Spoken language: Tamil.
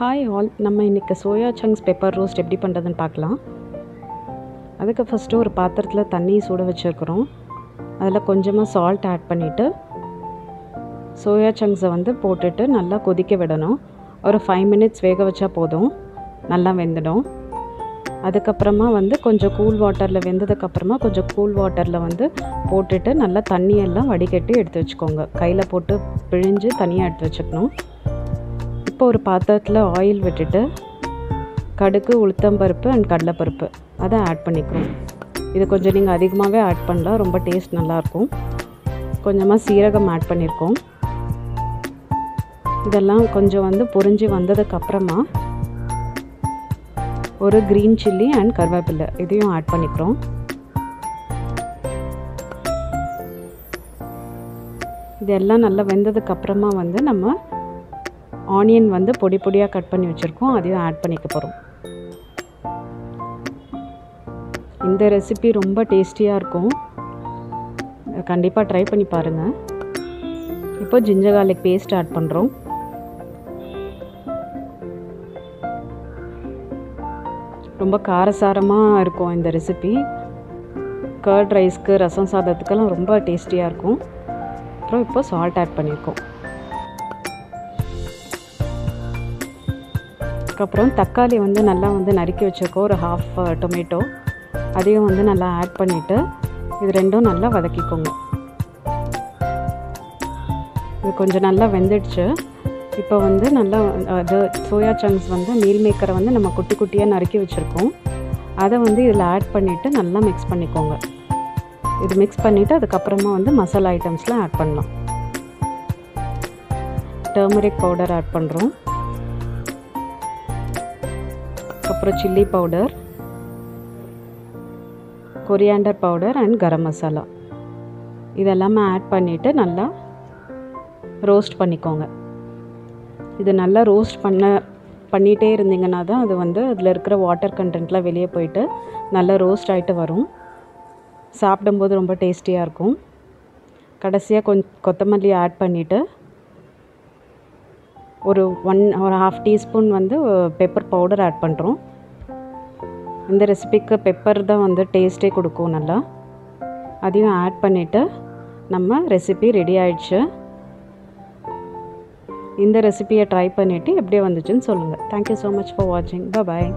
ஹாய் ஆல், நம்ம இன்றைக்கி சோயா சங்க்ஸ் பெப்பர் ரோஸ்ட் எப்படி பண்ணுறதுன்னு பார்க்கலாம். அதுக்கு ஃபஸ்ட்டு ஒரு பாத்திரத்தில் தண்ணி சுட வச்சுருக்குறோம். அதில் கொஞ்சமாக சால்ட் ஆட் பண்ணிவிட்டு சோயா சங்க்ஸை போட்டுட்டு நல்லா கொதிக்க விடணும். ஒரு 5 மினிட்ஸ் வேக வச்சா போதும், நல்லா வெந்துடும். அதுக்கப்புறமா கொஞ்சம் கூல் வாட்டரில் வெந்ததுக்கப்புறமா கொஞ்சம் கூல் வாட்டரில் போட்டுட்டு நல்லா தண்ணியெல்லாம் வடிகட்டி எடுத்து வச்சுக்கோங்க. கையில் போட்டு பிழிஞ்சு தனியாக எடுத்து வச்சுக்கணும். இப்போ ஒரு பாத்திரத்தில் ஆயில் விட்டுட்டு கடுகு, உளுத்தம்பருப்பு அண்ட் கடலைப்பருப்பு அதை ஆட் பண்ணிக்கிறோம். இது கொஞ்சம் நீங்கள் அதிகமாகவே ஆட் பண்ணலாம், ரொம்ப டேஸ்ட் நல்லாயிருக்கும். கொஞ்சமாக சீரகம் ஆட் பண்ணியிருக்கோம். இதெல்லாம் கொஞ்சம் பொரிஞ்சு வந்ததுக்கப்புறமா ஒரு க்ரீன் சில்லி அண்ட் கருவேப்பிலை இதையும் ஆட் பண்ணிக்கிறோம். இதெல்லாம் நல்லா வெந்ததுக்கப்புறமா நம்ம ஆனியன் பொடி பொடியாக கட் பண்ணி வச்சுருக்கோம், அதையும் ஆட் பண்ணிக்க போகிறோம். இந்த ரெசிபி ரொம்ப டேஸ்டியாக இருக்கும், கண்டிப்பாக ட்ரை பண்ணி பாருங்கள். இப்போ ஜிஞ்சர் கார்லிக் பேஸ்ட் ஆட் பண்ணுறோம். ரொம்ப காரசாரமாக இருக்கும் இந்த ரெசிபி. கர்ட் ரைஸ்க்கு, ரசம் சாதத்துக்கெல்லாம் ரொம்ப டேஸ்டியாக இருக்கும். அப்புறம் இப்போ சால்ட் ஆட் பண்ணியிருக்கோம். அதுக்கப்புறம் தக்காளி நல்லா நறுக்கி வச்சுருக்கோம், ஒரு ஹாஃப் டொமேட்டோ அதையும் நல்லா ஆட் பண்ணிவிட்டு இது ரெண்டும் நல்லா வதக்கிக்கோங்க. இது கொஞ்சம் நல்லா வெந்துடுச்சு. இப்போ நல்லா அது சோயா சங்க்ஸ் மீல் மேக்கரை நம்ம குட்டி குட்டியாக நறுக்கி வச்சுருக்கோம், அதை இதில் ஆட் பண்ணிவிட்டு நல்லா மிக்ஸ் பண்ணிக்கோங்க. இது மிக்ஸ் பண்ணிவிட்டு அதுக்கப்புறமா மசாலா ஐட்டம்ஸ்லாம் ஆட் பண்ணலாம். டர்மரிக் பவுடர் ஆட் பண்ணுறோம். அப்புறம் chilli powder, coriander powder and garam masala இதெல்லாமே ஆட் பண்ணிவிட்டு நல்லா ரோஸ்ட் பண்ணிக்கோங்க. இது நல்லா ரோஸ்ட் பண்ணிகிட்டே இருந்தீங்கன்னா தான் அது அதில் இருக்கிற வாட்டர் கண்டென்ட்லாம் வெளியே போயிட்டு நல்லா ரோஸ்ட் ஆகிட்டு வரும். சாப்பிடும்போது ரொம்ப டேஸ்டியாக இருக்கும். கடைசியாக கொத்தமல்லி ஆட் பண்ணிவிட்டு ஒரு ½ டீஸ்பூன் பெப்பர் பவுடர் ஆட் பண்ணுறோம். இந்த ரெசிபிக்கு பெப்பர் தான் டேஸ்ட்டே கொடுக்கும் நல்லா. அதையும் ஆட் பண்ணிவிட்டு நம்ம ரெசிபி ரெடி ஆயிடுச்சு. இந்த ரெசிபியை ட்ரை பண்ணிவிட்டு எப்படி வந்துச்சுன்னு சொல்லுங்கள். தேங்க்யூ ஸோ மச் ஃபார் வாட்சிங். பாய்.